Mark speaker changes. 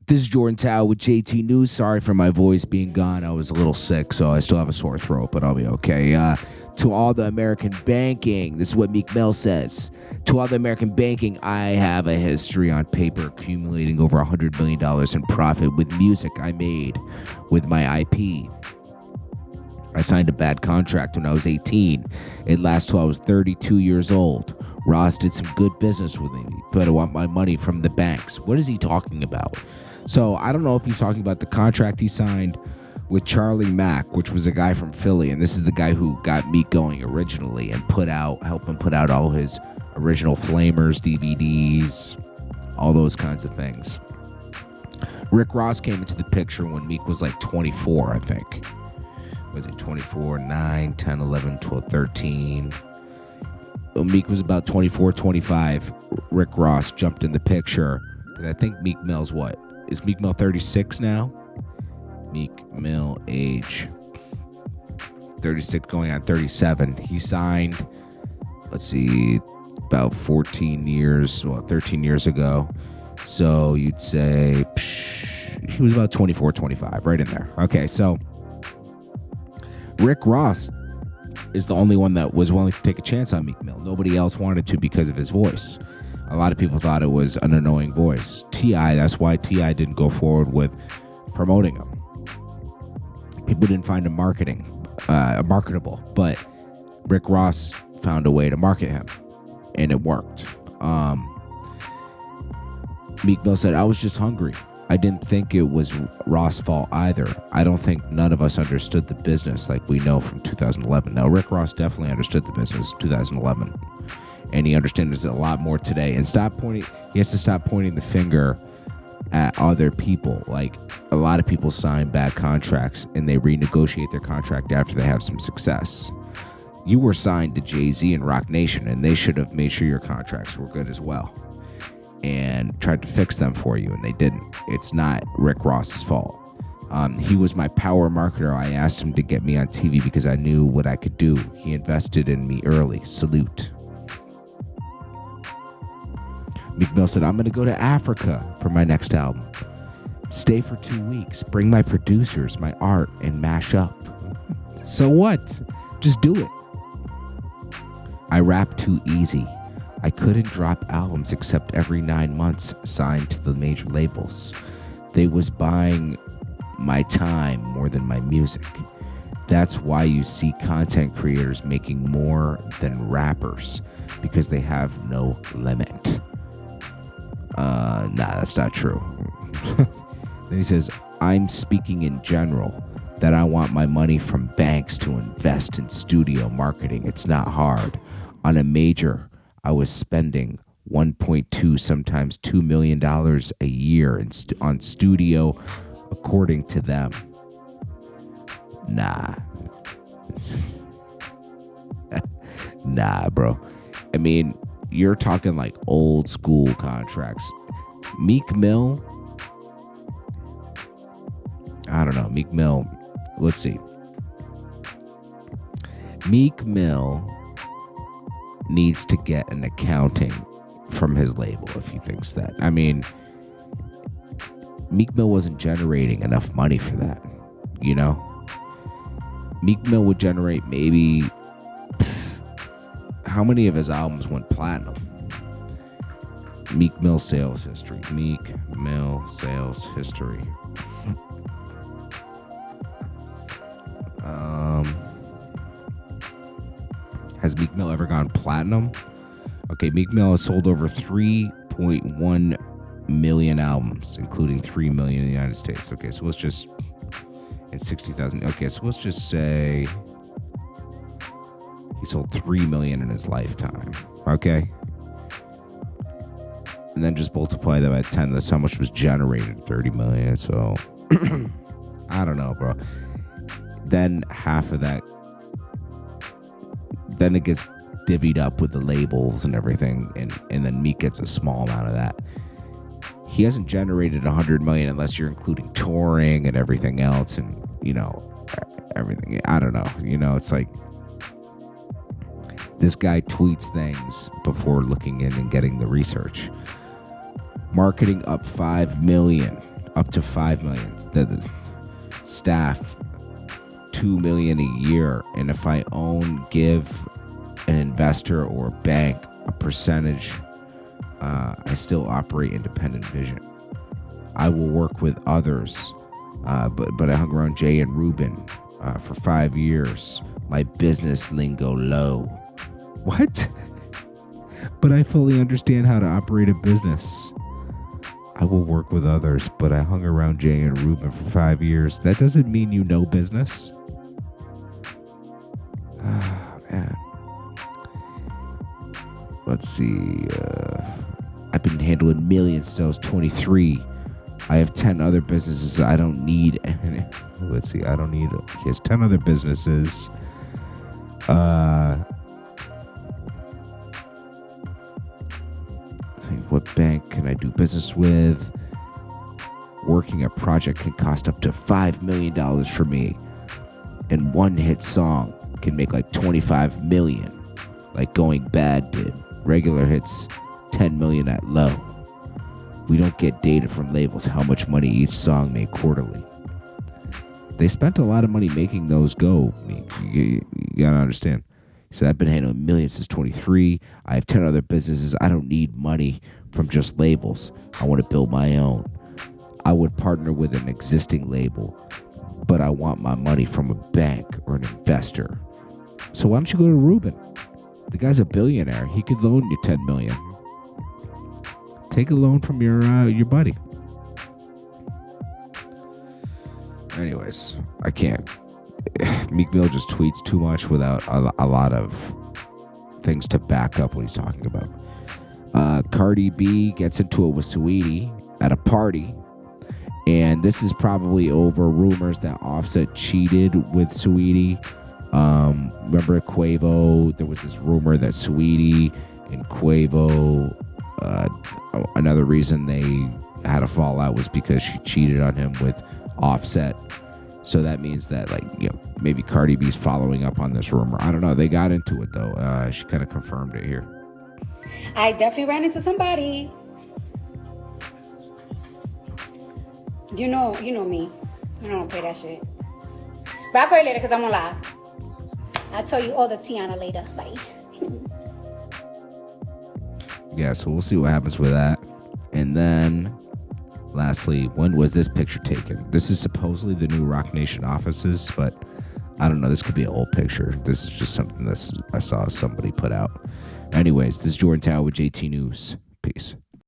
Speaker 1: This is Jordan Tower with JT News. Sorry for my voice being gone. I was a little sick, so I still have a sore throat, but I'll be okay. To all the American banking, this is what Meek Mill says. To all the American banking, I have a history on paper accumulating over $100 million in profit with music I made with my IP. I signed a bad contract when I was 18. It lasted till I was 32 years old. Ross did some good business with me, but I want my money from the banks. What is he talking about? So I don't know if he's talking about the contract he signed with Charlie Mack, which was a guy from Philly, and this is the guy who got Meek going originally and helped him put out all his original Flamers DVDs, all those kinds of things. Rick Ross came into the picture when Meek was like 24, I think. Was it 24, 9, 10, 11, 12, 13? Meek was about 24, 25. Rick Ross jumped in the picture. And I think Meek Mill's what? Is Meek Mill 36 now? Meek Mill age 36 going on 37. He signed, let's see, about 13 years ago. So you'd say he was about 24, 25, right in there. Okay, so Rick Ross is the only one that was willing to take a chance on Meek Mill. Nobody else wanted to because of his voice. A lot of people thought it was an annoying voice. T.I., that's why T.I. didn't go forward with promoting him. People didn't find him marketable, but Rick Ross found a way to market him, and it worked. Meek Mill said, I was just hungry. I didn't think it was Ross' fault either. I don't think none of us understood the business like we know from 2011. Now, Rick Ross definitely understood the business 2011, and he understands it a lot more today. And he has to stop pointing the finger at other people. Like, a lot of people sign bad contracts, and they renegotiate their contract after they have some success. You were signed to Jay-Z and Rock Nation, and they should have made sure your contracts were good as well and tried to fix them for you, and they didn't. It's not Rick Ross's fault. He was my power marketer. I asked him to get me on TV because I knew what I could do. He invested in me early. Salute. Meek Mill said, I'm going to go to Africa for my next album. Stay for 2 weeks. Bring my producers, my art, and mash up. So what? Just do it. I rap too easy. I couldn't drop albums except every 9 months signed to the major labels. They was buying my time more than my music. That's why you see content creators making more than rappers, because they have no limit. Nah, that's not true. Then he says, I'm speaking in general, that I want my money from banks to invest in studio marketing. It's not hard. On a major, I was spending $1.2, sometimes $2 million a year on studio, according to them. Nah. Nah, bro. I mean, you're talking like old school contracts. Meek Mill, I don't know. Meek Mill, let's see. Meek Mill needs to get an accounting from his label if he thinks that. I mean, Meek Mill wasn't generating enough money for that, you know? Meek Mill would generate maybe... How many of his albums went platinum? Meek Mill sales history. Meek Mill sales history. Has Meek Mill ever gone platinum? Okay, Meek Mill has sold over 3.1 million albums, including 3 million in the United States. Okay, so let's just... And 60,000. Okay, so let's just say... He sold 3 million in his lifetime. Okay? And then just multiply that by 10. That's how much was generated. 30 million. So, I don't know, bro. Then half of that... Then it gets divvied up with the labels and everything. And then Meek gets a small amount of that. He hasn't generated 100 million unless you're including touring and everything else. And, you know, everything. I don't know. You know, it's like... This guy tweets things before looking in and getting the research. Marketing up 5 million. up to $5 million. The staff $2 million a year, and if I give an investor or bank a percentage, I still operate independent vision. I will work with others, but I hung around Jay and Ruben for 5 years. My business lingo low. What? But I fully understand how to operate a business. I will work with others, but I hung around Jay and Ruben for 5 years. That doesn't mean you know business. Man. Let's see. I've been handling millions since I was 23. I have 10 other businesses I don't need. Let's see. He has 10 other businesses. What bank can I do business with? Working a project can cost up to $5 million for me. And one hit song can make like $25 million. Like Going Bad did. Regular hits $10 million at low. We don't get data from labels how much money each song made quarterly. They spent a lot of money making those go. You gotta understand. So I've been handling millions since 23. I have 10 other businesses. I don't need money from just labels. I want to build my own. I would partner with an existing label, but I want my money from a bank or an investor. So why don't you go to Ruben? The guy's a billionaire. He could loan you $10 million. Take a loan from your buddy. Anyways, I can't. Meek Mill just tweets too much without a lot of things to back up what he's talking about. Cardi B gets into it with Saweetie at a party, and this is probably over rumors that Offset cheated with Saweetie. Remember at Quavo, there was this rumor that Saweetie and Quavo, another reason they had a fallout was because she cheated on him with Offset. So that means that, maybe Cardi B's following up on this rumor. I don't know. They got into it, though. She kind of confirmed it here.
Speaker 2: I definitely ran into somebody. You know me. I don't play that shit. But I'll tell you later because I'm on live. I'll tell you all the tea on it later. Bye.
Speaker 1: Yeah, so we'll see what happens with that. And then, lastly, when was this picture taken? This is supposedly the new Rock Nation offices, but I don't know. This could be an old picture. This is just something that I saw somebody put out. Anyways, this is Jordan Tower with JT News. Peace.